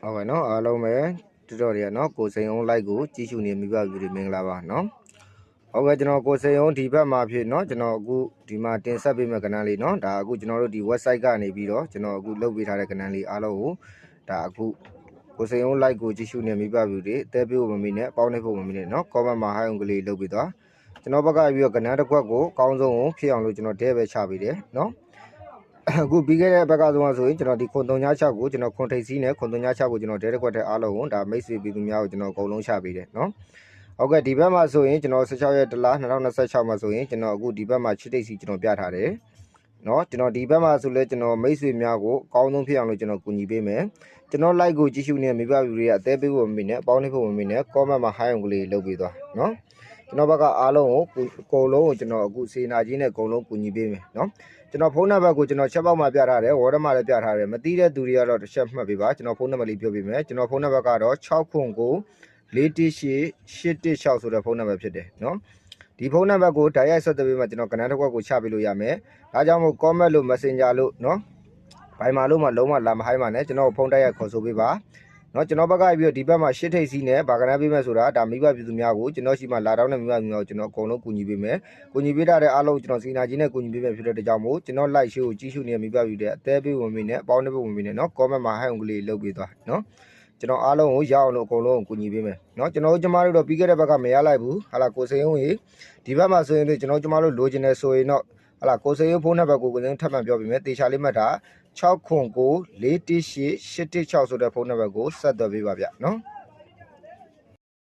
ဟုတ်ကဲ့နော်အားလုံးပဲတော်တော်ရနော်ကိုစိန်အောင်လိုက်ကိုကြည့်ရှုနေမိဘပြည်တွေမင်္ဂလာပါနော်ဟုတ်ကဲ့ကျွန်တော်ကိုစိန်အောင်ဒီဘက်မှာဖြစ်နော်ကျွန်တော်အခုဒီမှာတင်ဆက်ပေးမယ့်ကဏ္ဍလေးနော်ဒါအခုကျွန်တော်တို့ဒီ website ကနေပြီးတော့ကျွန်တော်အခုလုပ်ပေးထားတဲ့ကဏ္ဍလေးအားလုံးကိုဒါအခုကိုစိန်အောင်လိုက်ကိုကြည့်ရှုနေမိဘပြည်တွေအသေးပေးဖို့မမီနဲ့ပေါင်းနေဖို့မမီနဲ့နော် comment မှာ hi အောင်ကလေးလုပ်ပေးသွားကျွန်တော်ဘက်ကပြီးတော့ကဏ္ဍတစ်ခွက်ကိုအကောင်းဆုံးကိုဖြစ်အောင်လို့ကျွန်တော်တဲပဲချပေးတယ်နော်အခုပြီးခဲ့တဲ့ဘက်ကဆုံးဆိုရင်ကျွန်တော်ဒီခွန်366ကိုကျွန်တော်ခွန်ထိပ်စီးနဲ့ခွန်366ကိုကျွန်တော်ဒဲတစ်ခွက်တဲ့အားလုံးကိုဒါမိတ်ဆွေပြည်သူများကိုကျွန်တော်အကုန်လုံးချပေးတယ်နော်ဟုတ်ကဲ့ဒီဘက်မှာဆိုရင်ကျွန်တော်16ရက်တလ2026မှာဆိုရင်ကျွန်တော်အခုဒီဘက်မှာချစ်တိတ်စီကျွန်တော်ပြထားတယ်နော်ကျွန်တော်ဒီဘက်မှာဆိုလဲကျွန်တော်မိတ်ဆွေများကိုအကောင်းဆုံးဖြစ်အောင်လို့ကျွန်တော်ကူညီပေးမယ်ကျွန်တော် like ကိုကြည့်ရှုနေမိဘဗီတွေကအသေးပေးဖို့မမီနဲ့အပေါင်းနေဖို့မမီနဲ့ comment မှာ hi အောင်ကလေးလုပ်ပေးသွားနော်ကျွန်တော်ဘက်ကအားလုံးကိုအကုန်လုံးကိုကျွန်တော်အခုစေနာကြီးနဲ့အကုန်လုံးကူညီပေးမယ်နော်ကျွန်တော်ဖုန်းနံပါတ်ကိုကျွန်တော်ချက်ပေါက်မှာပြထားတယ်ဝေါ်ဒမှာလည်းပြထားတယ်မသိတဲ့သူတွေကတော့တစ်ချက်မှတ်ပေးပါကျွန်တော်ဖုန်းနံပါတ်လေးပြောပေးမယ်ကျွန်တော်ဖုန်းနံပါတ်ကတော့6094816ဆိုတဲ့ဖုန်းနံပါတ်ဖြစ်တယ်နော်ဒီဖုန်းနံပါတ်ကိုဓာတ်ရိုက်ဆက်သွယ်ပေးမှကျွန်တော်ကဏ္ဍတစ်ခွက်ကိုချပေးလို့ရမယ်ဒါကြောင့်မို့ comment လို့ messenger လို့နော်ဘိုင်မာလို့မှလုံးဝလာမဟိုင်းပါနဲ့ကျွန်တော်ဖုန်းတိုက်ရိုက်ခေါ်ဆိုပေးပါနော်ကျွန်တော်ဘက်ကပြီးတော့ဒီဘက်မှာရှစ်ထိပ်စီးနဲ့ဘာကဏ္ဍပေးမယ်ဆိုတာဒါမိဘပြည်သူများကိုကျွန်တော်ရှိမှလာတောင်းတဲ့မိဘပြည်သူများကိုကျွန်တော်အကုန်လုံးကူညီပေးမယ်ကူညီပေးတဲ့အားလုံးကျွန်တော်စီနာကြီးနဲ့ကူညီပေးမယ်ဖြစ်တဲ့ကြောင့်မို့ကျွန်တော် like show ကိုကြည့်ရှုနေတဲ့မိဘပြည်တွေအသေးပေးဝင်မိနဲ့အပေါင်းတစ်ဖို့ဝင်မိနဲ့နော် comment မှာ hi အောင်ကလေးလုပ်ပေးသွားနော်ကျွန်တော်အားလုံးကိုရအောင်လို့အကုန်လုံးကိုကူညီပေးမယ်နော်ကျွန်တော်ကျမတို့တော့ပြီးခဲ့တဲ့ဘက်ကမရလိုက်ဘူးဟာလာကိုစိန်ဦးကြီးဒီဘက်မှာဆိုရင်ကျွန်တော်ကျမတို့လိုချင်တယ်ဆိုရင်တော့ဟာလာကိုစိန်ဦးဖုန်းနံပါတ်ကိုကိုစိန်ထပ်မံပြောပေးမယ်တေချာလေးမှတ်တာ6094816ဆိုတဲ့ဖုန်းနံပါတ်ကိုဆက်သွယ်ပေးပါဗျနော်